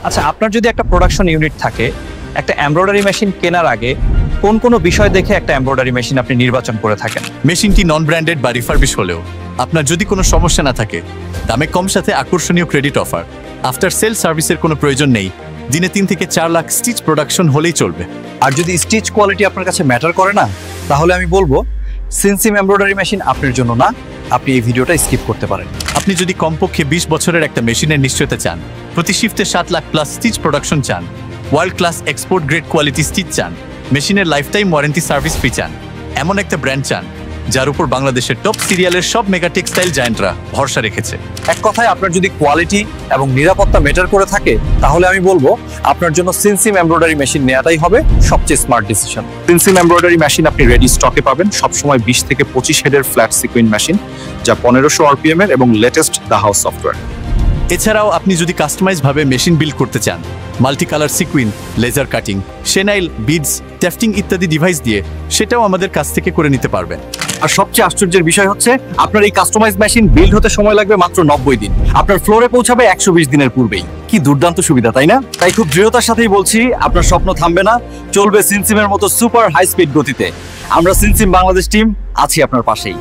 আচ্ছা, আপনার যদি একটা প্রোডাকশন ইউনিট থাকে, একটা এমব্রয়ডারি মেশিন কেনার আগে কোন বিষয় দেখে একটা এমব্রয়ডারি মেশিন আপনি নির্বাচন করে থাকেন? মেশিনটি নন ব্র্যান্ডেড বা রিফারবিশ হলেও আপনার যদি কোনো সমস্যা না থাকে, দামে কম সাথে আকর্ষণীয় ক্রেডিট অফার, আফটার সেল সার্ভিসের কোনো প্রয়োজন নেই, দিনে 3 থেকে 4 লাখ স্টিচ প্রোডাকশন হলেই চলবে। আর যদি স্টিচ কোয়ালিটি আপনার কাছে ম্যাটার করে না, তাহলে আমি বলবো সিনসিম এমব্রয়ডারি মেশিন আপনার জন্য না। আপনি এই ভিডিওটা স্কিপ করতে পারেন। আপনি যদি কমপক্ষে 20 বছরের একটা মেশিনের নিশ্চয়তা চান, প্রতি শিফটে 7 লাখ প্লাস স্টিচ প্রোডাকশন চান, world class export grade quality stitch চান, মেশিনের লাইফটাইম ওয়ারেন্টি সার্ভিস ফ্রি চান, এমন একটা ব্র্যান্ড চান যার উপর বাংলাদেশের টপ সিরিয়ালের সব মেগা টেক্সটাইল জায়ান্টরা ভরসা রেখেছে। এক কথায়, আপনার যদি কোয়ালিটি এবং নিরাপত্তা ম্যাটার করে থাকে, তাহলে আমি বলবো আপনার জন্য সিনসিম এমব্রয়ডারি মেশিন নেওয়াটাই হবে সবচেয়ে স্মার্ট ডিসিশন। সিনসিম এমব্রয়ডারি মেশিন আপনি রেডি স্টকে পাবেন, সবসময় 20 থেকে 25 হেডের ফ্ল্যাট সিকুইন মেশিন, যা 1500 RPM এর এবং লেটেস্ট দা হাউস সফটওয়্যার। এছাড়াও আপনি যদি কাস্টমাইজ ভাবে মেশিন বিল্ড করতে চান, multi colour sequin, laser cutting, chenille, beads, tufting ইত্যাদি ডিভাইস দিয়ে সেটাও আমাদের কাছ থেকে করে নিতে পারবেন। আর সবচেয়ে আশ্চর্যের বিষয় হচ্ছে, আপনার এই কাস্টমাইজ মেশিন বিল্ড হতে সময় লাগবে মাত্র 90 দিন, আপনার ফ্লোরে পৌঁছাবে 120 দিনের পূর্বেই। কি দুর্দান্ত সুবিধা, তাই না? তাই খুব দৃঢ়তার সাথেই বলছি, আপনার স্বপ্ন থামবে না, চলবে সিনসিমের মতো সুপার হাই স্পিড গতিতে। আমরা সিনসিম বাংলাদেশ টিম আছি আপনার পাশেই।